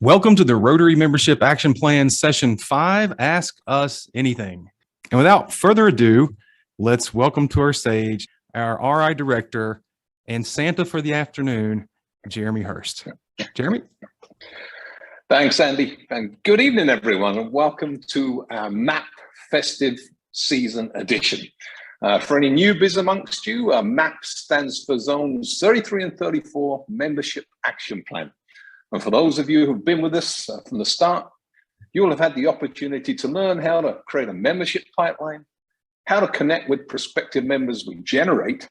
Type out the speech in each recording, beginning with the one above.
Welcome to the Rotary Membership Action Plan Session 5, Ask Us Anything. And without further ado, let's welcome to our stage our RI Director and Santa for the afternoon, Jeremy Hurst. Jeremy? Thanks, Andy, and good evening, everyone, and welcome to our MAP Festive Season Edition. For any newbies amongst you, MAP stands for Zones 33 and 34 Membership Action Plan. And for those of you who've been with us from the start, you'll have had the opportunity to learn how to create a membership pipeline, how to connect with prospective members we generate,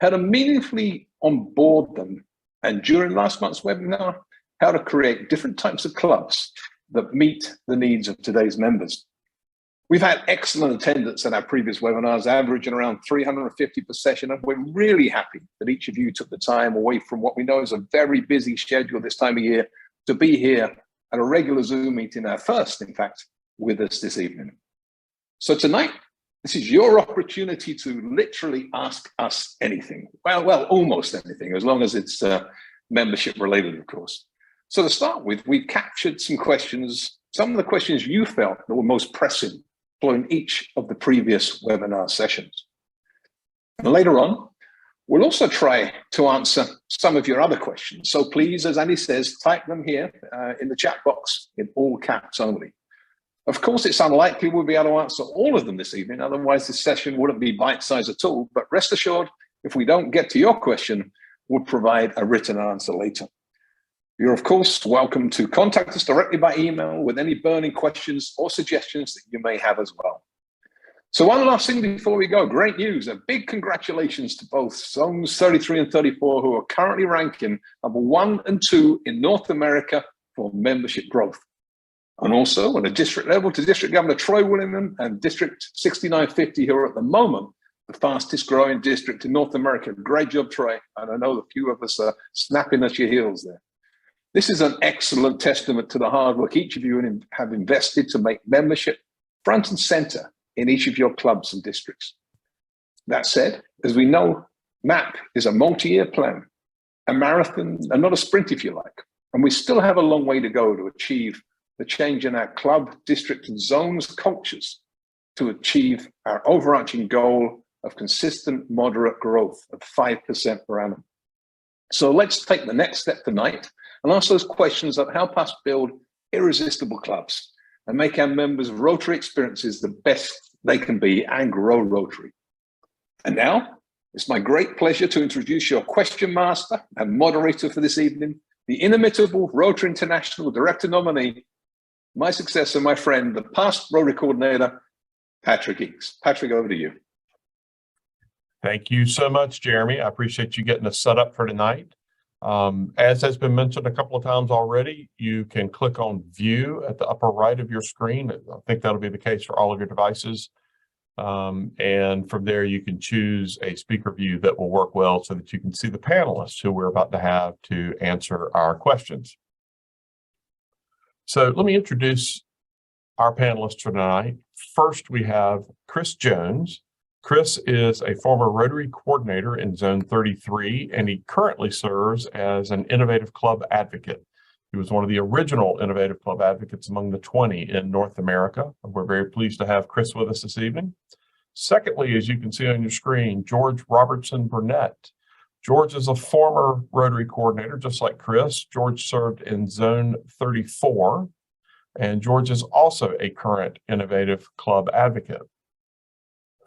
how to meaningfully onboard them, and during last month's webinar, how to create different types of clubs that meet the needs of today's members. We've had excellent attendance at our previous webinars, averaging around 350 per session, and we're really happy that each of you took the time away from what we know is a very busy schedule this time of year to be here at a regular Zoom meeting, our first, in fact, with us this evening. So tonight, this is your opportunity to literally ask us anything. Well, almost anything, as long as it's membership related, of course. So to start with, we've captured some questions, some of the questions you felt that were most pressing following each of the previous webinar sessions. And later on, we'll also try to answer some of your other questions. So please, as Andy says, type them here in the chat box in all caps only. Of course, it's unlikely we'll be able to answer all of them this evening, otherwise this session wouldn't be bite-sized at all. But rest assured, if we don't get to your question, we'll provide a written answer later. You're, of course, welcome to contact us directly by email with any burning questions or suggestions that you may have as well. So one last thing before we go, great news, a big congratulations to both Zones 33 and 34 who are currently ranking number 1 and 2 in North America for membership growth. And also at a district level to District Governor Troy Willingham and District 6950 who are at the moment the fastest growing district in North America. Great job, Troy. And I know a few of us are snapping at your heels there. This is an excellent testament to the hard work each of you have invested to make membership front and center in each of your clubs and districts. That said, as we know, MAP is a multi-year plan, a marathon and not a sprint if you like, and we still have a long way to go to achieve the change in our club, district and zones cultures to achieve our overarching goal of consistent moderate growth of 5% per annum. So let's take the next step tonight and ask those questions that help us build irresistible clubs and make our members' Rotary experiences the best they can be and grow Rotary. And now, it's my great pleasure to introduce your question master and moderator for this evening, the inimitable Rotary International Director nominee, my successor, my friend, the past Rotary coordinator, Patrick Eakes. Patrick, over to you. Thank you so much, Jeremy. I appreciate you getting us set up for tonight. As has been mentioned a couple of times already, you can click on View at the upper right of your screen. I think that'll be the case for all of your devices. And from there, you can choose a speaker view that will work well so that you can see the panelists who we're about to have to answer our questions. So let me introduce our panelists for tonight. First, we have Chris Jones. Chris is a former Rotary coordinator in Zone 33, and he currently serves as an Innovative Club Advocate. He was one of the original Innovative Club Advocates among the 20 in North America. We're very pleased to have Chris with us this evening. Secondly, as you can see on your screen, George Robertson Burnett. George is a former Rotary coordinator, just like Chris. George served in Zone 34, and George is also a current Innovative Club Advocate.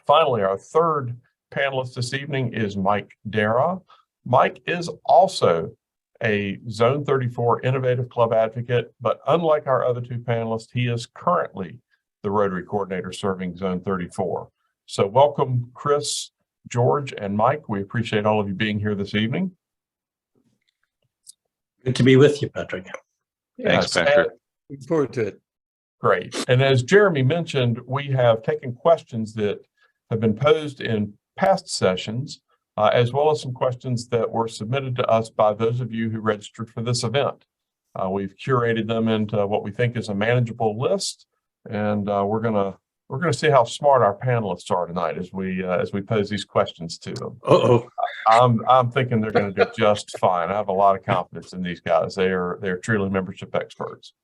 Finally, our third panelist this evening is Mike Dara. Mike is also a Zone 34 Innovative Club Advocate, but unlike our other two panelists, he is currently the Rotary coordinator serving Zone 34. So welcome, Chris, George, and Mike. We appreciate all of you being here this evening. Good to be with you, Patrick. Yes, Thanks, Patrick. Looking forward to it. Great. And as Jeremy mentioned, we have taken questions that have been posed in past sessions, as well as some questions that were submitted to us by those of you who registered for this event. We've curated them into what we think is a manageable list, and we're going to We're going to see how smart our panelists are tonight as we pose these questions to them. Uh-oh. I'm thinking they're going to do just fine. I have a lot of confidence in these guys. They're truly membership experts.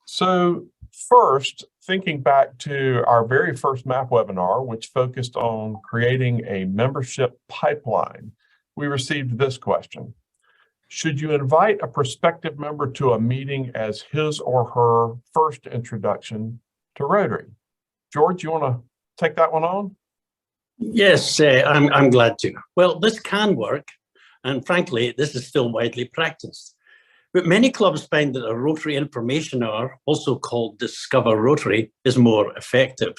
So first, thinking back to our very first MAP webinar, which focused on creating a membership pipeline, we received this question. Should you invite a prospective member to a meeting as his or her first introduction to Rotary? George, you want to take that one on? Yes, I'm glad to. Well, this can work, and frankly, this is still widely practiced. But many clubs find that a Rotary information hour, also called Discover Rotary, is more effective.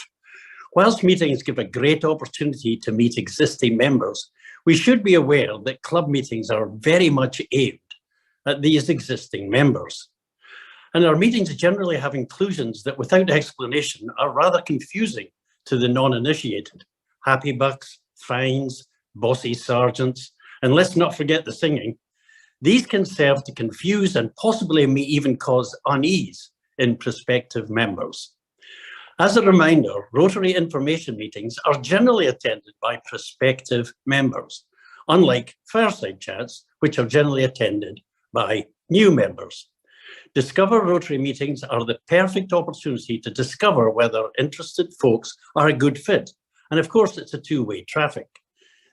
Whilst meetings give a great opportunity to meet existing members, we should be aware that club meetings are very much aimed at these existing members. And our meetings generally have inclusions that, without explanation, are rather confusing to the non-initiated. Happy bucks, fines, bossy sergeants, and let's not forget the singing. These can serve to confuse and possibly may even cause unease in prospective members. As a reminder, Rotary information meetings are generally attended by prospective members, unlike fireside chats, which are generally attended by new members. Discover Rotary meetings are the perfect opportunity to discover whether interested folks are a good fit. And of course, it's a two-way traffic.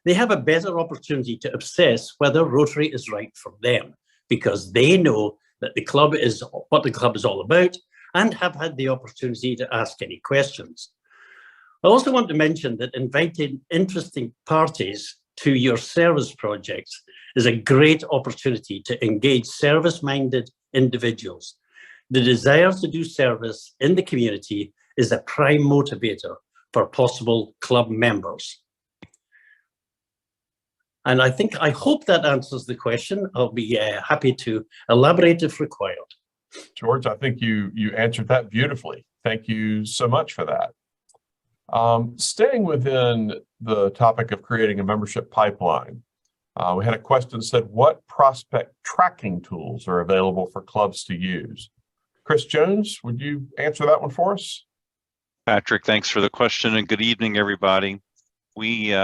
They have a better opportunity to assess whether Rotary is right for them, because they know that the club is what the club is all about and have had the opportunity to ask any questions. I also want to mention that inviting interesting parties to your service projects is a great opportunity to engage service-minded individuals. The desire to do service in the community is a prime motivator for possible club members. And I hope that answers the question. I'll be happy to elaborate if required. George, I think you answered that beautifully. Thank you so much for that. Staying within the topic of creating a membership pipeline, we had a question that said, what prospect tracking tools are available for clubs to use? Chris Jones, would you answer that one for us? Patrick, thanks for the question, and good evening, everybody. We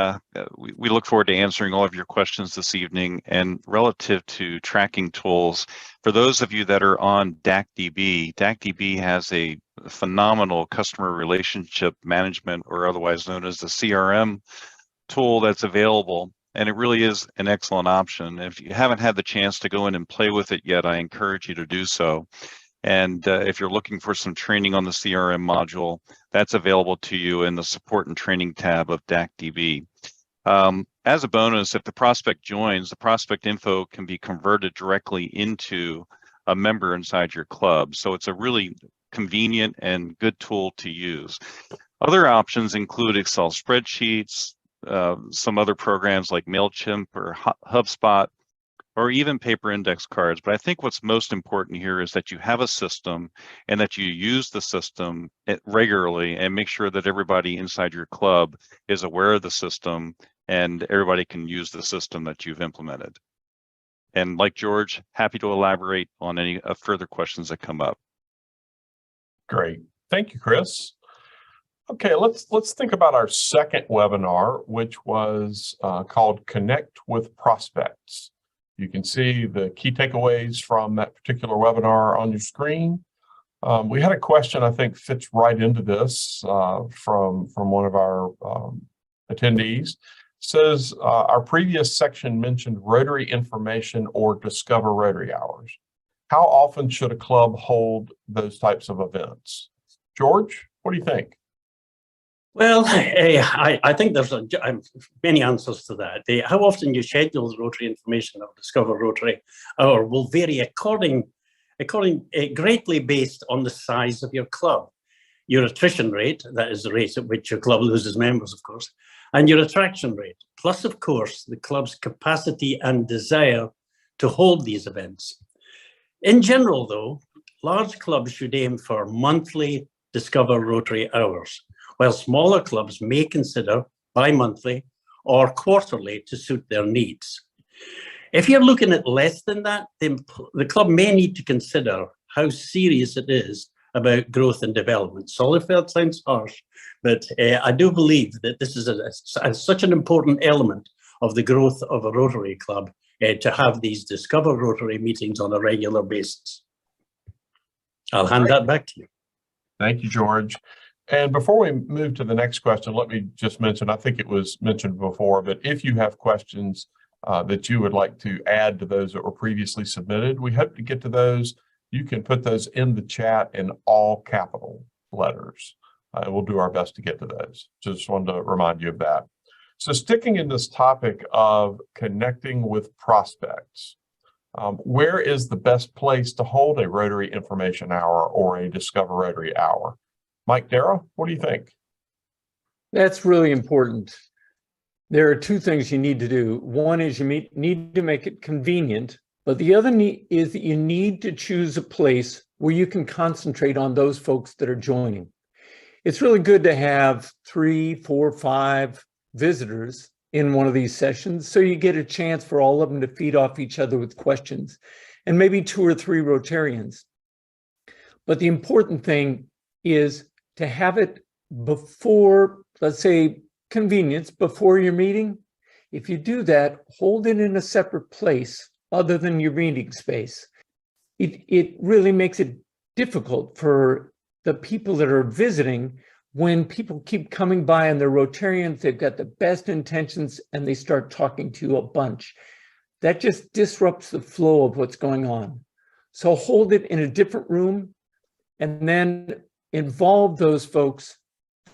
look forward to answering all of your questions this evening. And relative to tracking tools, for those of you that are on DACDB has a phenomenal customer relationship management, or otherwise known as the CRM tool, that's available. And it really is an excellent option. If you haven't had the chance to go in and play with it yet, I encourage you to do so. And if you're looking for some training on the CRM module, that's available to you in the support and training tab of DACDB. As a bonus, if the prospect joins, the prospect info can be converted directly into a member inside your club. So it's a really convenient and good tool to use. Other options include Excel spreadsheets, some other programs like MailChimp or HubSpot, or even paper index cards. But I think what's most important here is that you have a system and that you use the system regularly and make sure that everybody inside your club is aware of the system and everybody can use the system that you've implemented. And like George, happy to elaborate on any further questions that come up. Great. Thank you, Chris. Okay, let's think about our second webinar, which was called Connect with Prospects. You can see the key takeaways from that particular webinar on your screen. We had a question I think fits right into this from one of our attendees. It says, our previous section mentioned Rotary information or Discover Rotary hours. How often should a club hold those types of events? George, what do you think? Well, I think there's many answers to that. How often you schedule the Rotary information or Discover Rotary hour will vary greatly based on the size of your club. Your attrition rate, that is the rate at which your club loses members, of course, and your attraction rate, plus, of course, the club's capacity and desire to hold these events. In general, though, large clubs should aim for monthly Discover Rotary hours, while smaller clubs may consider bi-monthly or quarterly to suit their needs. If you're looking at less than that, then the club may need to consider how serious it is about growth and development. Sorry if that sounds harsh, but I do believe that this is such an important element of the growth of a Rotary Club to have these Discover Rotary meetings on a regular basis. I'll hand that back to you. Thank you, George. And before we move to the next question, let me just mention, I think it was mentioned before, but if you have questions that you would like to add to those that were previously submitted, we hope to get to those. You can put those in the chat in all capital letters. And we'll do our best to get to those. Just wanted to remind you of that. So sticking in this topic of connecting with prospects, where is the best place to hold a Rotary Information Hour or a Discover Rotary Hour? Mike Darrow, what do you think? That's really important. There are two things you need to do. One is you need to make it convenient, but the other is that you need to choose a place where you can concentrate on those folks that are joining. It's really good to have 3, 4, 5 visitors in one of these sessions, so you get a chance for all of them to feed off each other with questions, and maybe 2 or 3 Rotarians. But the important thing is to have it before, let's say, convenience, before your meeting. If you do that, hold it in a separate place other than your meeting space. It really makes it difficult for the people that are visiting when people keep coming by and they're Rotarians, they've got the best intentions, and they start talking to you a bunch. That just disrupts the flow of what's going on. So hold it in a different room and then involve those folks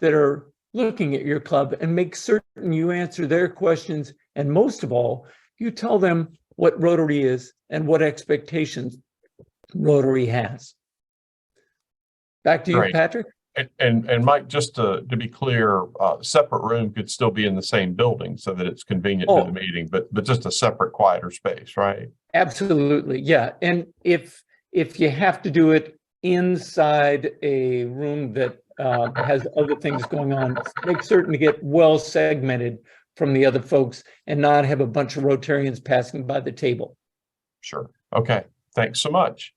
that are looking at your club and make certain you answer their questions. And most of all, you tell them what Rotary is and what expectations Rotary has. Back to you, Great. Patrick. And Mike, just to be clear, separate room could still be in the same building so that it's convenient to the meeting, but just a separate, quieter space, right? Absolutely, yeah. And if you have to do it inside a room that has other things going on, make certain to get well segmented from the other folks and not have a bunch of Rotarians passing by the table. Sure. Okay. Thanks so much.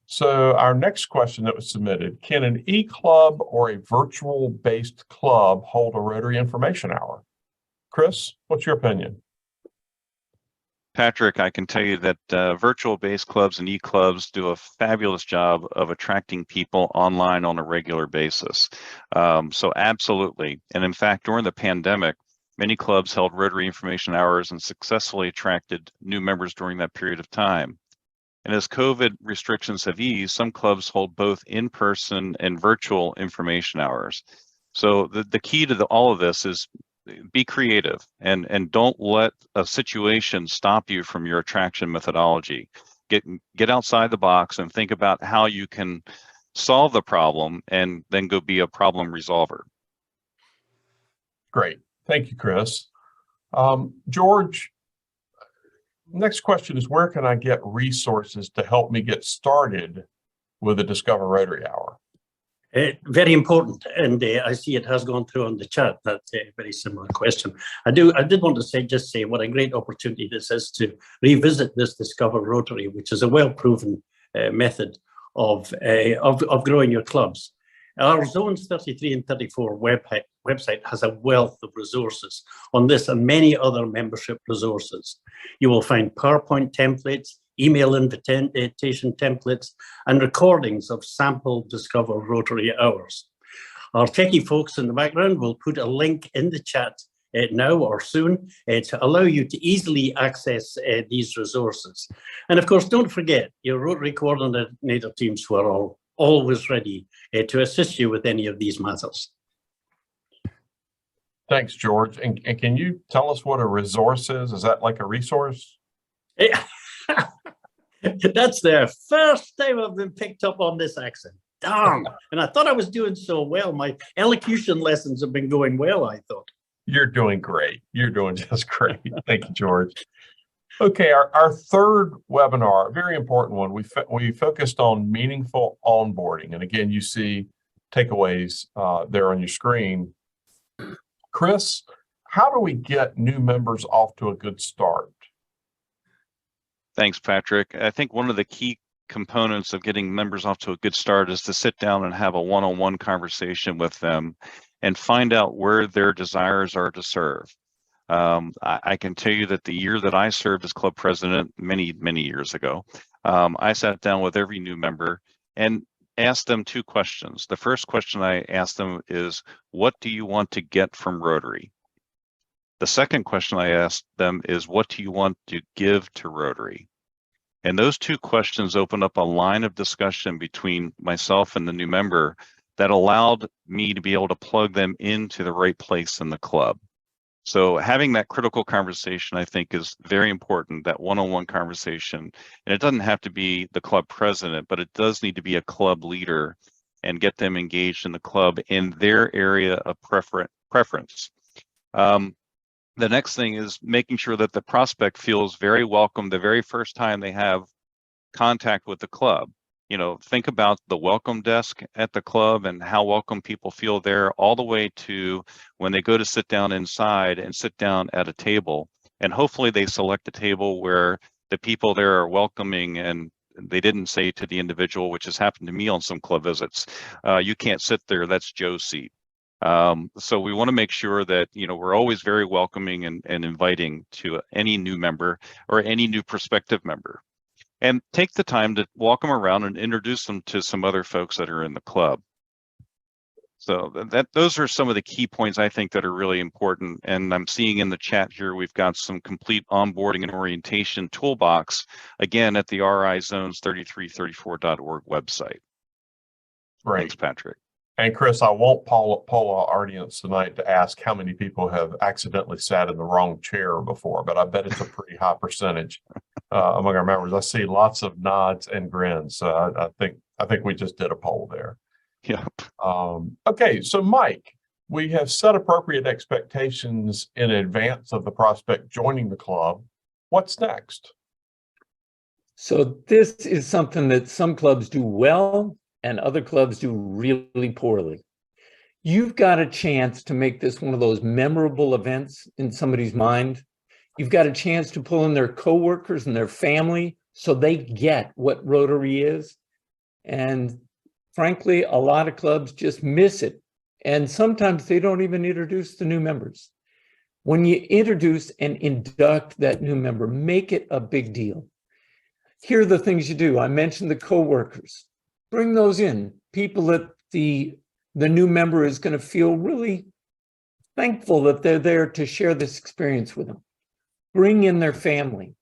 So our next question that was submitted, can an e-club or a virtual-based club hold a Rotary Information Hour? Chris, what's your opinion? Patrick, I can tell you that virtual-based clubs and e-clubs do a fabulous job of attracting people online on a regular basis. So absolutely. And in fact, during the pandemic, many clubs held Rotary Information Hours and successfully attracted new members during that period of time. And as COVID restrictions have eased, some clubs hold both in-person and virtual information hours. So the key to all of this is be creative and don't let a situation stop you from your attraction methodology. Get outside the box and think about how you can solve the problem and then go be a problem resolver. Great. Thank you, Chris. George, next question is, where can I get resources to help me get started with the Discover Rotary Hour? Very important, and I see it has gone through on the chat. That's a very similar question. I did want to just say what a great opportunity this is to revisit this Discover Rotary, which is a well-proven method of growing your clubs. Our Zones 33 and 34 website has a wealth of resources on this and many other membership resources. You will find PowerPoint templates, email invitation templates, and recordings of sample Discover Rotary hours. Our techie folks in the background will put a link in the chat now or soon to allow you to easily access these resources. And of course, don't forget your Rotary coordinator teams who are always ready to assist you with any of these matters. Thanks, George. And can you tell us what a resource is? Is that like a resource? That's the first time I've been picked up on this accent. Darn. And I thought I was doing so well. My elocution lessons have been going well, I thought. You're doing great. You're doing just great. Thank you, George. Okay, our third webinar, a very important one. We focused on meaningful onboarding. And again, you see takeaways there on your screen. Chris, how do we get new members off to a good start? Thanks, Patrick. I think one of the key components of getting members off to a good start is to sit down and have a one-on-one conversation with them and find out where their desires are to serve. I can tell you that the year that I served as club president many, many years ago, I sat down with every new member and asked them two questions. The first question I asked them is, what do you want to get from Rotary? The second question I asked them is, what do you want to give to Rotary? And those two questions opened up a line of discussion between myself and the new member that allowed me to be able to plug them into the right place in the club. So having that critical conversation, I think, is very important, that one-on-one conversation. And it doesn't have to be the club president, but it does need to be a club leader and get them engaged in the club in their area of preference. The next thing is making sure that the prospect feels very welcome the very first time they have contact with the club. You know, think about the welcome desk at the club and how welcome people feel there, all the way to when they go to sit down inside and sit down at a table. And hopefully they select a table where the people there are welcoming and they didn't say to the individual, which has happened to me on some club visits, you can't sit there, that's Joe's seat. So we want to make sure that, you know, we're always very welcoming and inviting to any new member or any new prospective member. And take the time to walk them around and introduce them to some other folks that are in the club. So those are some of the key points I think that are really important. And I'm seeing in the chat here, we've got some complete onboarding and orientation toolbox, again, at the rizones3334.org website. Great. Thanks, Patrick. And Chris, I won't poll our audience tonight to ask how many people have accidentally sat in the wrong chair before, but I bet it's a pretty high percentage among our members. I see lots of nods and grins. So I think we just did a poll there. Yep. Okay, so Mike, we have set appropriate expectations in advance of the prospect joining the club. What's next? So this is something that some clubs do well and other clubs do really poorly. You've got a chance to make this one of those memorable events in somebody's mind. You've got a chance to pull in their coworkers and their family so they get what Rotary is. And frankly, a lot of clubs just miss it. And sometimes they don't even introduce the new members. When you introduce and induct that new member, make it a big deal. Here are the things you do. I mentioned the coworkers. Bring those in, people that the new member is going to feel really thankful that they're there to share this experience with them. Bring in their family.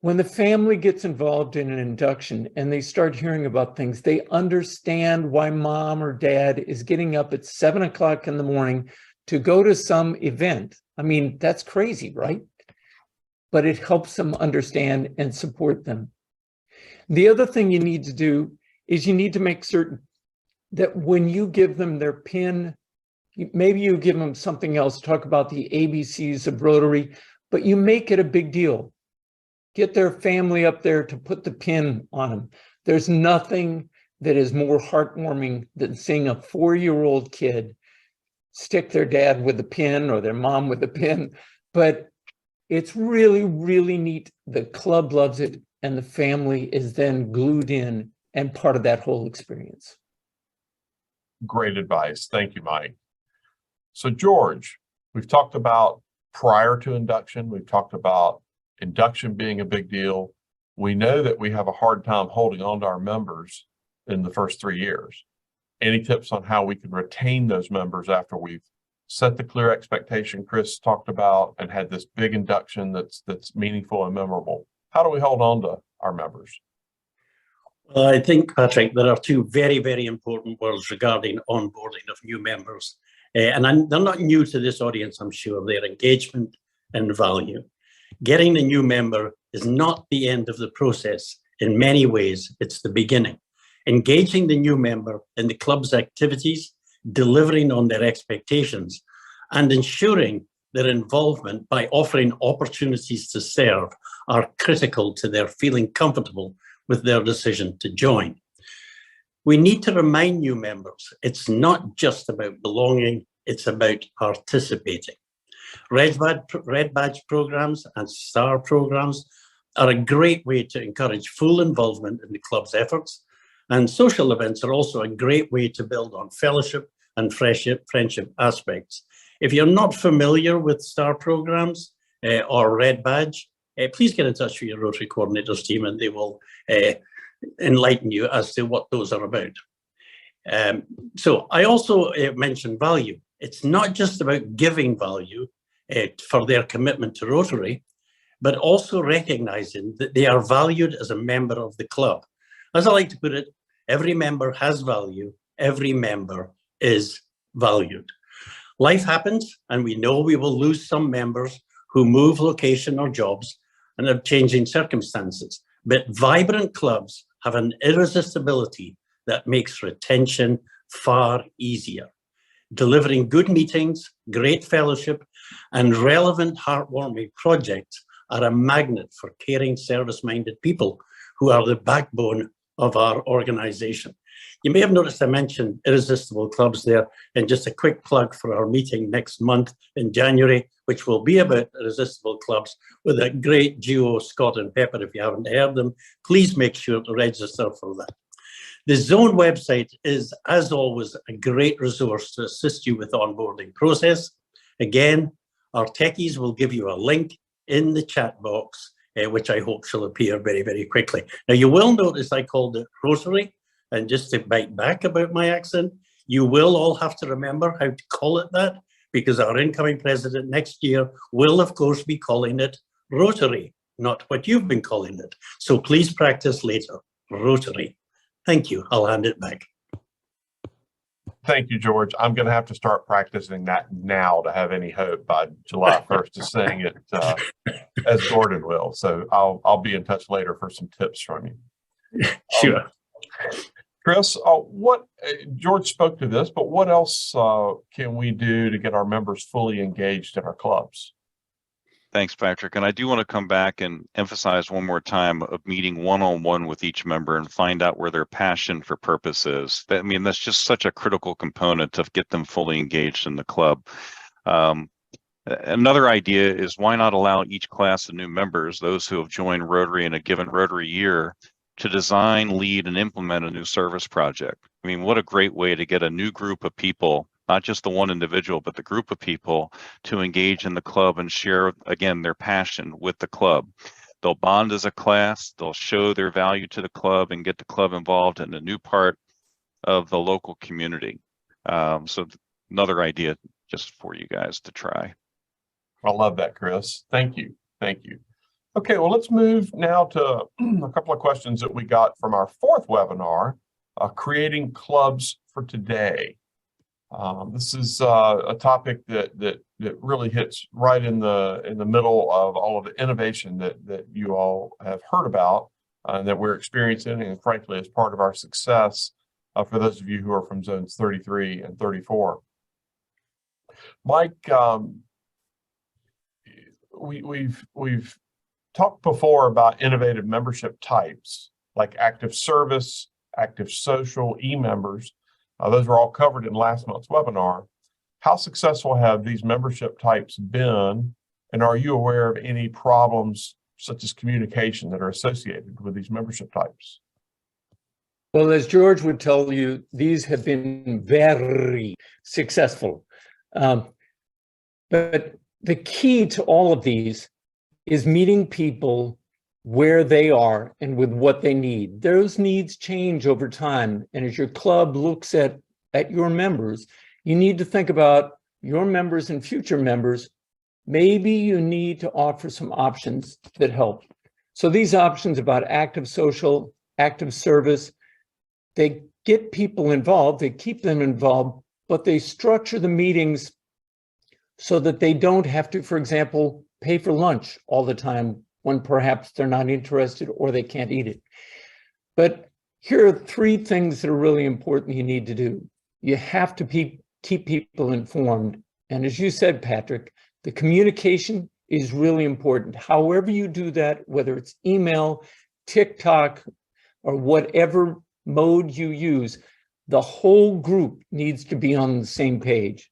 When the family gets involved in an induction and they start hearing about things, they understand why mom or dad is getting up at 7 o'clock in the morning to go to some event. I mean, that's crazy, right? But it helps them understand and support them. The other thing you need to do is you need to make certain that when you give them their PIN, maybe you give them something else, talk about the ABCs of Rotary, but you make it a big deal. Get their family up there to put the PIN on them. There's nothing that is more heartwarming than seeing a 4-year-old kid stick their dad with a pin or their mom with a pin, but it's really, really neat. The club loves it and the family is then glued in and part of that whole experience. Great advice. Thank you, Mike. So George, we've talked about prior to induction. We've talked about induction being a big deal. We know that we have a hard time holding on to our members in the first 3 years. Any tips on how we can retain those members after we've set the clear expectation Chris talked about and had this big induction that's meaningful and memorable? How do we hold on to our members? Well, I think, Patrick, there are two very, very important words regarding onboarding of new members. And they're not new to this audience, I'm sure. They're engagement and value. Getting a new member is not the end of the process. In many ways, it's the beginning. Engaging the new member in the club's activities, delivering on their expectations, and ensuring their involvement by offering opportunities to serve are critical to their feeling comfortable with their decision to join. We need to remind new members it's not just about belonging, it's about participating. Red badge programs and STAR programs are a great way to encourage full involvement in the club's efforts. And social events are also a great way to build on fellowship and friendship aspects. If you're not familiar with STAR programs or Red Badge, please get in touch with your Rotary Coordinators team and they will enlighten you as to what those are about. So I also mentioned value. It's not just about giving value for their commitment to Rotary, but also recognizing that they are valued as a member of the club. As I like to put it, every member has value, every member is valued. Life happens, and we know we will lose some members who move location or jobs and have changing circumstances. But vibrant clubs have an irresistibility that makes retention far easier. Delivering good meetings, great fellowship, and relevant, heartwarming projects are a magnet for caring, service-minded people who are the backbone of our organization. You may have noticed I mentioned irresistible clubs there, and just a quick plug for our meeting next month in January, which will be about irresistible clubs with a great duo, Scott and Pepper. If you haven't heard them, please make sure to register for that. The Zone website is, as always, a great resource to assist you with the onboarding process. Again, our techies will give you a link in the chat box, which I hope shall appear very, very quickly. Now, you will notice I called it Rotary, and just to bite back about my accent, you will all have to remember how to call it that, because our incoming president next year will, of course, be calling it Rotary, not what you've been calling it. So please practice later, Rotary. Thank you. I'll hand it back. Thank you, George. I'm going to have to start practicing that now to have any hope by July 1st to saying it as Gordon will. So I'll be in touch later for some tips from you. Sure. Chris, George spoke to this, but what else can we do to get our members fully engaged in our clubs? Thanks, Patrick. And I do want to come back and emphasize one more time of meeting one-on-one with each member and find out where their passion for purpose is. I mean, that's just such a critical component to get them fully engaged in the club. Another idea is why not allow each class of new members, those who have joined Rotary in a given Rotary year, to design, lead, and implement a new service project. I mean, what a great way to get a new group of people, not just the one individual, but the group of people to engage in the club and share, again, their passion with the club. They'll bond as a class, they'll show their value to the club and get the club involved in a new part of the local community. So another idea just for you guys to try. I love that, Chris. Thank you. Thank you. Okay, well, let's move now to a couple of questions that we got from our fourth webinar, Creating Clubs for Today. This is a topic that really hits right in the middle of all of the innovation that you all have heard about and that we're experiencing, and frankly, as part of our success for those of you who are from zones 33 and 34. Mike, we've talked before about innovative membership types like active service, active social, e-members. Those were all covered in last month's webinar. How successful have these membership types been? And are you aware of any problems such as communication that are associated with these membership types? Well, as George would tell you, these have been very successful. But the key to all of these is meeting people where they are and with what they need. Those needs change over time. And as your club looks at your members, you need to think about your members and future members. Maybe you need to offer some options that help. So these options about active social, active service, they get people involved, they keep them involved, but they structure the meetings so that they don't have to, for example, pay for lunch all the time when perhaps they're not interested or they can't eat it. But here are three things that are really important you need to do. You have to keep people informed. And as you said, Patrick, the communication is really important. However you do that, whether it's email, TikTok, or whatever mode you use, the whole group needs to be on the same page.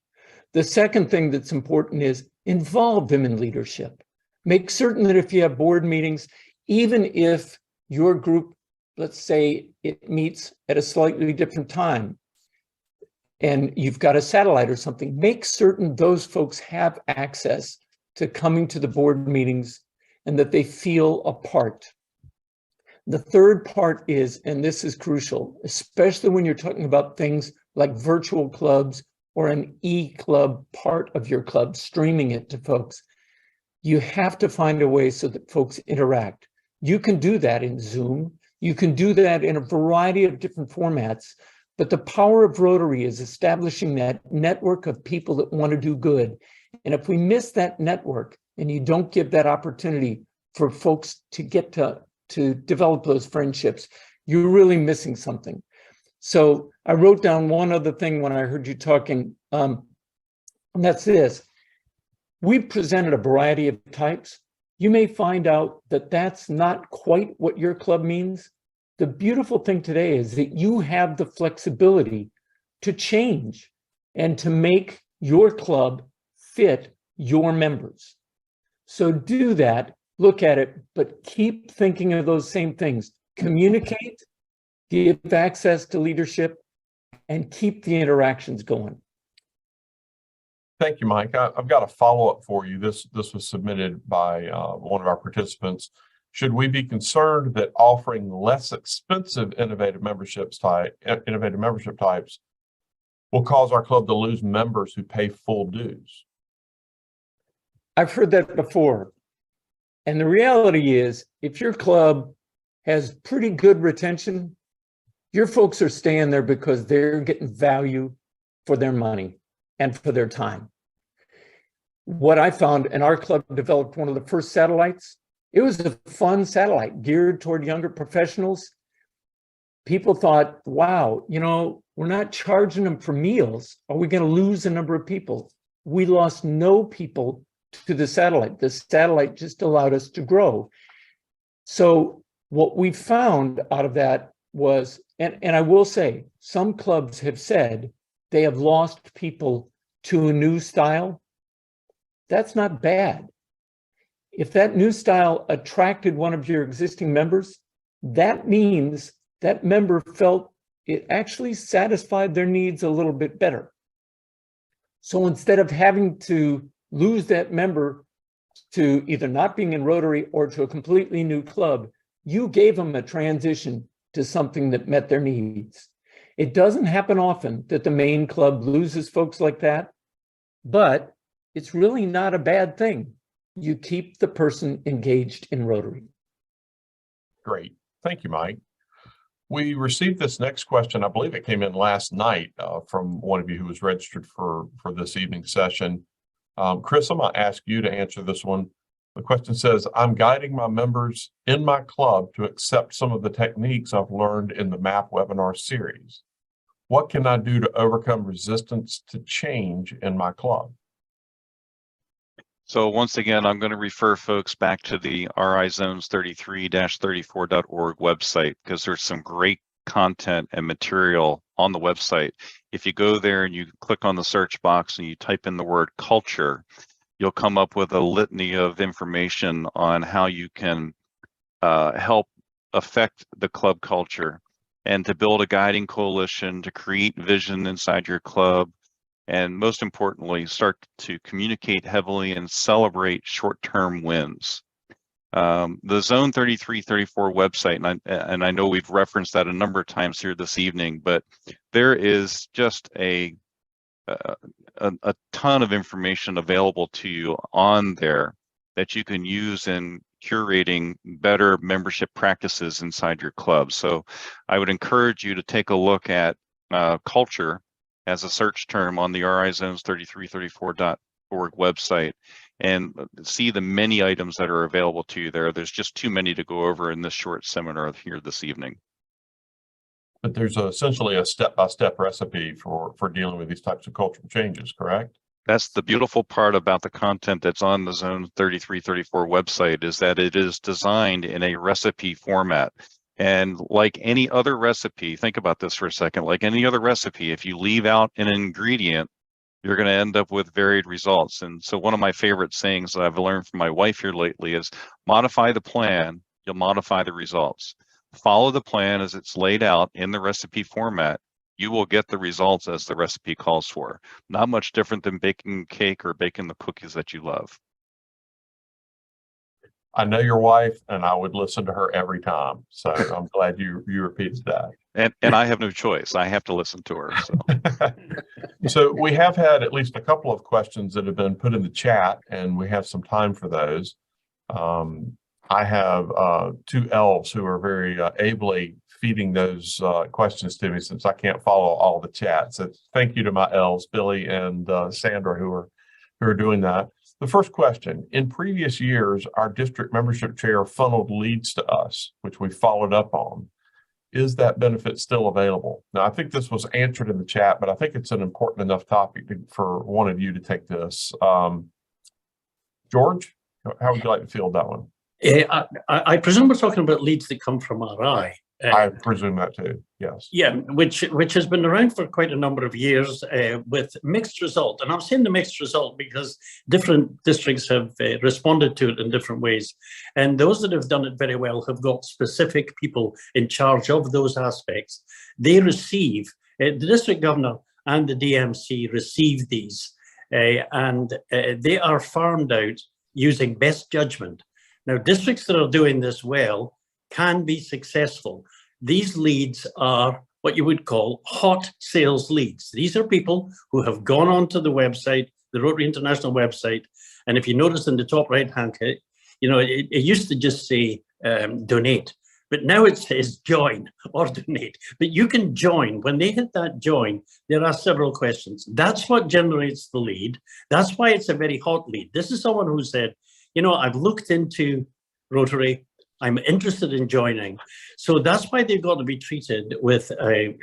The second thing that's important is involve them in leadership. Make certain that if you have board meetings, even if your group, let's say it meets at a slightly different time, and you've got a satellite or something, make certain those folks have access to coming to the board meetings and that they feel a part. The third part is, and this is crucial, especially when you're talking about things like virtual clubs or an e-club part of your club, streaming it to folks, you have to find a way so that folks interact. You can do that in Zoom. You can do that in a variety of different formats. But the power of Rotary is establishing that network of people that want to do good. And if we miss that network and you don't give that opportunity for folks to get to develop those friendships, you're really missing something. So I wrote down one other thing when I heard you talking, and that's this. We presented a variety of types. You may find out that that's not quite what your club means. The beautiful thing today is that you have the flexibility to change and to make your club fit your members. So do that, look at it, but keep thinking of those same things. Communicate, give access to leadership, and keep the interactions going. Thank you, Mike. I've got a follow-up for you. This was submitted by one of our participants. Should we be concerned that offering less expensive innovative membership types will cause our club to lose members who pay full dues? I've heard that before. And the reality is, if your club has pretty good retention, your folks are staying there because they're getting value for their money and for their time. What I found, and our club developed one of the first satellites. It was a fun satellite geared toward younger professionals. People thought, wow, we're not charging them for meals. Are we going to lose a number of people? We lost no people to the satellite. The satellite just allowed us to grow. So what we found out of that was, and I will say, some clubs have said they have lost people to a new style. That's not bad. If that new style attracted one of your existing members, that means that member felt it actually satisfied their needs a little bit better. So instead of having to lose that member to either not being in Rotary or to a completely new club, you gave them a transition to something that met their needs. It doesn't happen often that the main club loses folks like that, but it's really not a bad thing. You keep the person engaged in Rotary. Great. Thank you, Mike. We received this next question. I believe it came in last night from one of you who was registered for this evening's session. Chris, I'm going to ask you to answer this one. The question says, I'm guiding my members in my club to accept some of the techniques I've learned in the MAP webinar series. What can I do to overcome resistance to change in my club? So once again, I'm going to refer folks back to the rizones33-34.org website because there's some great content and material on the website. If you go there and you click on the search box and you type in the word culture, you'll come up with a litany of information on how you can help affect the club culture and to build a guiding coalition, to create vision inside your club, and most importantly, start to communicate heavily and celebrate short-term wins. The Zone 3334 website, and I know we've referenced that a number of times here this evening, but there is just a ton of information available to you on there that you can use in curating better membership practices inside your club. So I would encourage you to take a look at culture as a search term on the rizones3334.org website and see the many items that are available to you there. There's just too many to go over in this short seminar here this evening. But there's essentially a step-by-step recipe for dealing with these types of cultural changes, correct? That's the beautiful part about the content that's on the Zone 3334 website, is that it is designed in a recipe format. And like any other recipe, think about this for a second, like any other recipe, if you leave out an ingredient, you're going to end up with varied results. And so one of my favorite sayings that I've learned from my wife here lately is modify the plan, you'll modify the results. Follow the plan as it's laid out in the recipe format. You will get the results as the recipe calls for. Not much different than baking cake or baking the cookies that you love. I know your wife, and I would listen to her every time. So I'm glad you repeated that. And I have no choice. I have to listen to her. So. So we have had at least a couple of questions that have been put in the chat, and we have some time for those. I have two elves who are very ably feeding those questions to me since I can't follow all the chat. So thank you to my elves, Billy and Sandra, who are doing that. The first question: in previous years, our district membership chair funneled leads to us, which we followed up on. Is that benefit still available? Now, I think this was answered in the chat, but I think it's an important enough topic for one of you to take this. George, how would you like to field that one? I presume we're talking about leads that come from RI. I presume that too, yes. Yeah, which has been around for quite a number of years with mixed result. And I'm saying the mixed result because different districts have responded to it in different ways. And those that have done it very well have got specific people in charge of those aspects. They receive, the district governor and the DMC receive these, and they are farmed out using best judgment. Now, districts that are doing this well can be successful. These leads are what you would call hot sales leads. These are people who have gone onto the website, the Rotary International website, and if you notice in the top right-hand, it used to just say donate, but now it says join or donate. But you can join. When they hit that join, there are several questions. That's what generates the lead. That's why it's a very hot lead. This is someone who said, I've looked into Rotary, I'm interested in joining. So that's why they've got to be treated with a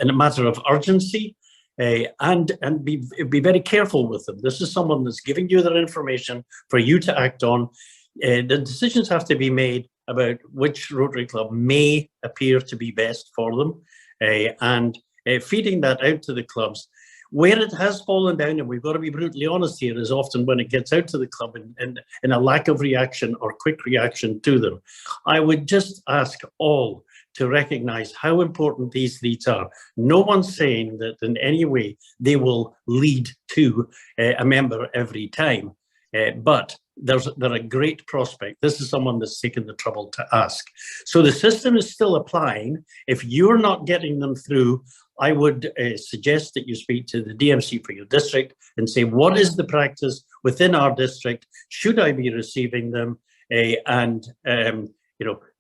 matter of urgency and be very careful with them. This is someone that's giving you their information for you to act on. The decisions have to be made about which Rotary Club may appear to be best for them, and feeding that out to the clubs. Where it has fallen down, and we've got to be brutally honest here, is often when it gets out to the club in a lack of reaction or quick reaction to them. I would just ask all to recognize how important these leads are. No one's saying that in any way they will lead to a member every time, but they're a great prospect. This is someone that's taken the trouble to ask. So the system is still applying. If you're not getting them through, I would suggest that you speak to the DMC for your district and say, what is the practice within our district? Should I be receiving them? Can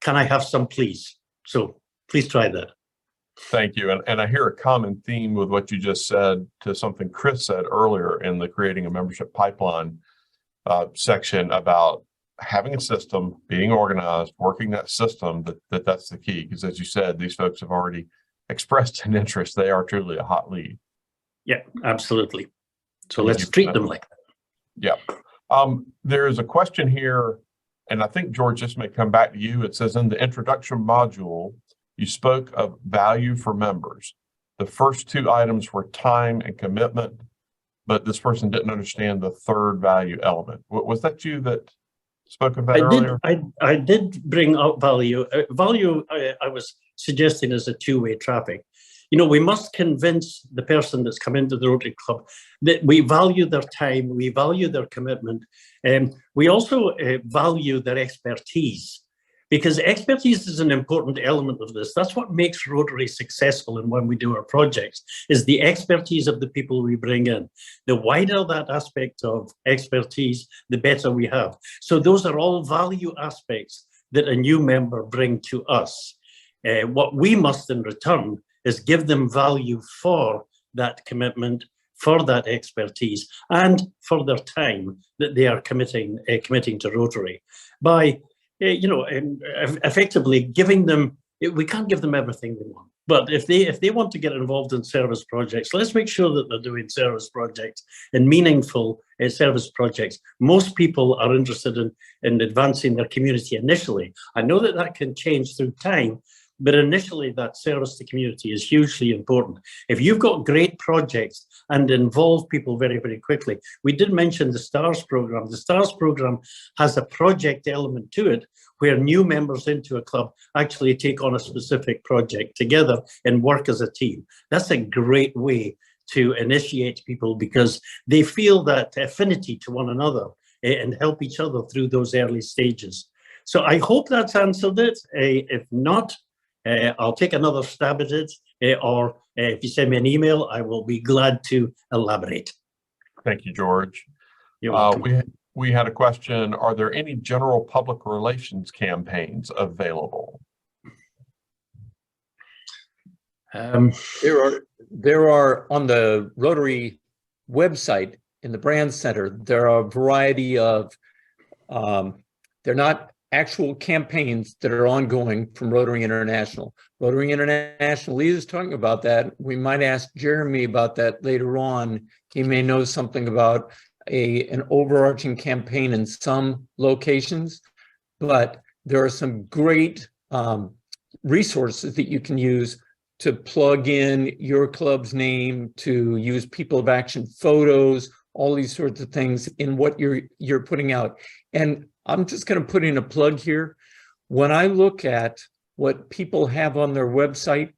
I have some, please? So please try that. Thank you. And I hear a common theme with what you just said to something Chris said earlier in the creating a membership pipeline section about having a system, being organized, working that system, that's the key. Because as you said, these folks have already expressed an interest. They are truly a hot lead. Yeah, absolutely. So let's treat them like that. Yeah. There is a question here, and I think, George, this may come back to you. It says in the introduction module, you spoke of value for members. The first two items were time and commitment, but this person didn't understand the third value element. Was that you that spoke of that earlier? I did bring up value. I was suggesting is a two-way traffic. We must convince the person that's come into the Rotary Club that we value their time, we value their commitment, and we also value their expertise, because expertise is an important element of this. That's what makes Rotary successful, and when we do our projects, is the expertise of the people we bring in. The wider that aspect of expertise, the better we have. So those are all value aspects that a new member bring to us. What we must in return is give them value for that commitment, for that expertise, and for their time that they are committing to Rotary by, effectively giving them. We can't give them everything they want, but if they want to get involved in service projects, let's make sure that they're doing service projects and meaningful service projects. Most people are interested in advancing their community initially. I know that can change through time, but initially that service to community is hugely important. If you've got great projects and involve people very, very quickly, we did mention the STARS program. The STARS program has a project element to it where new members into a club actually take on a specific project together and work as a team. That's a great way to initiate people because they feel that affinity to one another and help each other through those early stages. So I hope that's answered it. If not, I'll take another stab at it, or if you send me an email, I will be glad to elaborate. Thank you, George. You're welcome. We had a question. Are there any general public relations campaigns available? There are on the Rotary website in the Brand Center, there are a variety of, they're not actual campaigns that are ongoing from Rotary International. Rotary International is talking about that. We might ask Jeremy about that later on. He may know something about an overarching campaign in some locations, but there are some great resources that you can use to plug in your club's name, to use People of Action photos, all these sorts of things in what you're putting out. And I'm just going to put in a plug here. When I look at what people have on their website,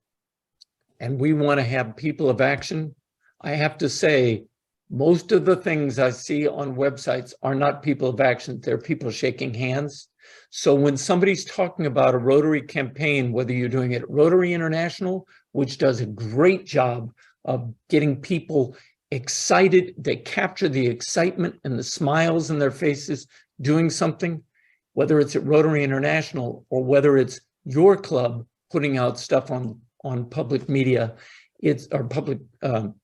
and we want to have People of Action, I have to say, most of the things I see on websites are not People of Action. They're people shaking hands. So when somebody's talking about a Rotary campaign, whether you're doing it at Rotary International, which does a great job of getting people excited, they capture the excitement and the smiles in their faces doing something, whether it's at Rotary International or whether it's your club putting out stuff on public media, it's our public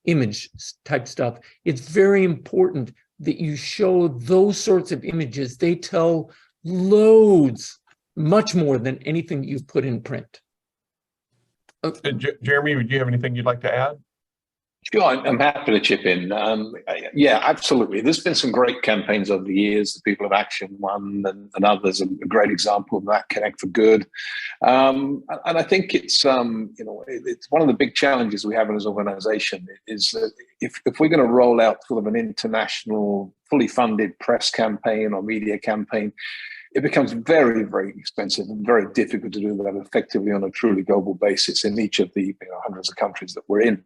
image type stuff. It's very important that you show those sorts of images. They tell loads, much more than anything you've put in print. Jeremy, would you have anything you'd like to add? Sure, I'm happy to chip in. Yeah, absolutely. There's been some great campaigns over the years. The People of Action one and others are a great example of that. Connect for Good, and I think it's it's one of the big challenges we have as an organisation is that if we're going to roll out sort of an international, fully funded press campaign or media campaign, it becomes very, very expensive and very difficult to do that effectively on a truly global basis in each of the hundreds of countries that we're in.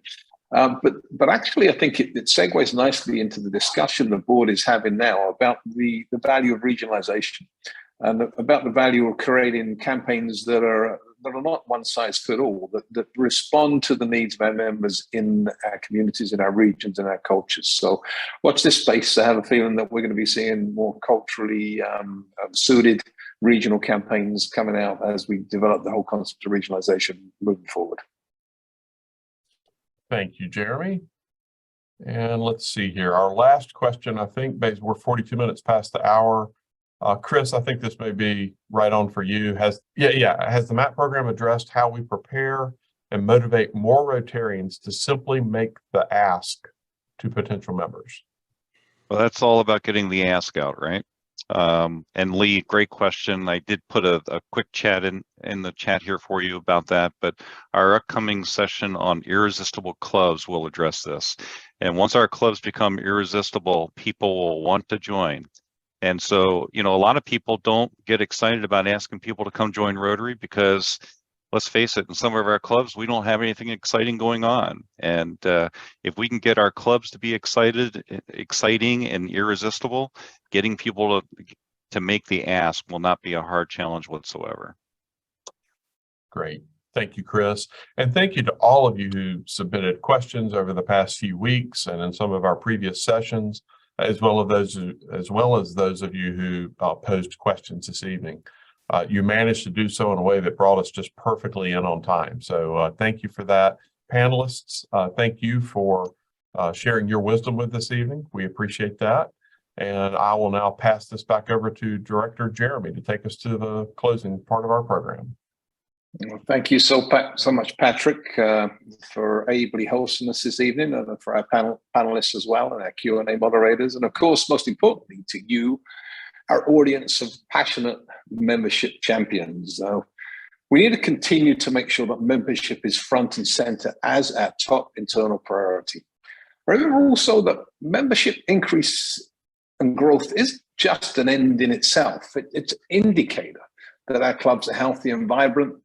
But actually, I think it segues nicely into the discussion the board is having now about the value of regionalization and about the value of creating campaigns that are not one size fit all, that respond to the needs of our members in our communities, in our regions, in our cultures. So watch this space. I have a feeling that we're going to be seeing more culturally suited regional campaigns coming out as we develop the whole concept of regionalization moving forward. Thank you, Jeremy. And let's see here. Our last question, I think, we're 42 minutes past the hour. Chris, I think this may be right on for you. Has the MAP program addressed how we prepare and motivate more Rotarians to simply make the ask to potential members? Well, that's all about getting the ask out, right? And Lee, great question. I did put a quick chat in the chat here for you about that, but our upcoming session on irresistible clubs will address this. And once our clubs become irresistible, people will want to join. And so, a lot of people don't get excited about asking people to come join Rotary because, let's face it, in some of our clubs, we don't have anything exciting going on. And if we can get our clubs to be exciting and irresistible, getting people to make the ask will not be a hard challenge whatsoever. Great. Thank you, Chris. And thank you to all of you who submitted questions over the past few weeks and in some of our previous sessions, as well as those of you who posed questions this evening. You managed to do so in a way that brought us just perfectly in on time. So thank you for that. Panelists, thank you for sharing your wisdom with this evening. We appreciate that. And I will now pass this back over to Director Jeremy to take us to the closing part of our program. Well, thank you so much, Patrick, for ably hosting us this evening, and for our panelists as well, and our Q&A moderators, and of course, most importantly, to you, our audience of passionate membership champions. We need to continue to make sure that membership is front and center as our top internal priority. Remember also that membership increase and growth is just an end in itself. It's an indicator that our clubs are healthy and vibrant,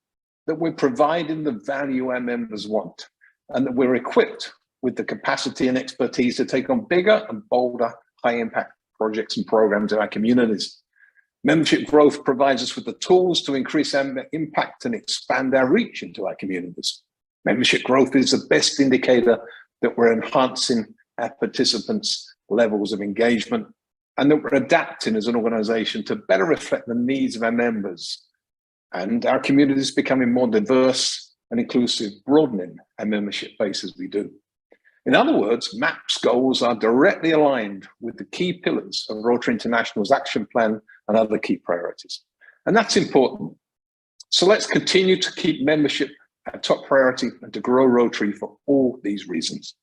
that we're providing the value our members want, and that we're equipped with the capacity and expertise to take on bigger and bolder, high-impact projects and programs in our communities. Membership growth provides us with the tools to increase our impact and expand our reach into our communities. Membership growth is the best indicator that we're enhancing our participants' levels of engagement and that we're adapting as an organization to better reflect the needs of our members. And our community is becoming more diverse and inclusive, broadening our membership base as we do. In other words, MAP's goals are directly aligned with the key pillars of Rotary International's action plan and other key priorities. And that's important. So let's continue to keep membership a top priority and to grow Rotary for all these reasons.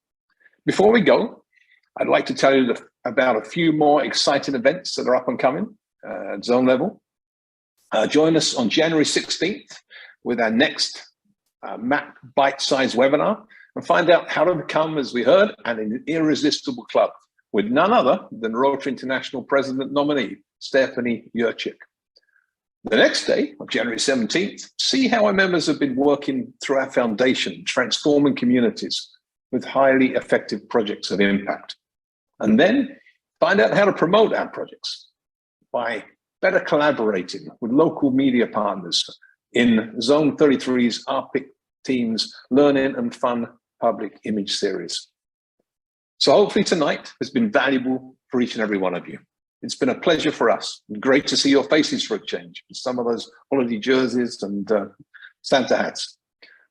Before we go, I'd like to tell you about a few more exciting events that are up and coming at zone level. Join us on January 16th with our next MAP bite-sized webinar and find out how to become, as we heard, an irresistible club with none other than Rotary International President nominee, Stephanie Yurchik. The next day, on January 17th, see how our members have been working through our foundation, transforming communities with highly effective projects of impact. And then find out how to promote our projects by better collaborating with local media partners in Zone 33's RPIC team's Learning and Fun public image series. So hopefully tonight has been valuable for each and every one of you. It's been a pleasure for us. Great to see your faces for a change. Some of those holiday jerseys and Santa hats.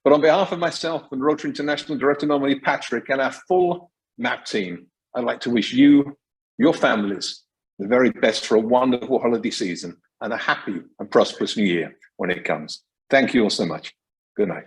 But on behalf of myself and Rotary International Director nominee Patrick and our full MAP team, I'd like to wish you, your families, the very best for a wonderful holiday season and a happy and prosperous new year when it comes. Thank you all so much. Good night.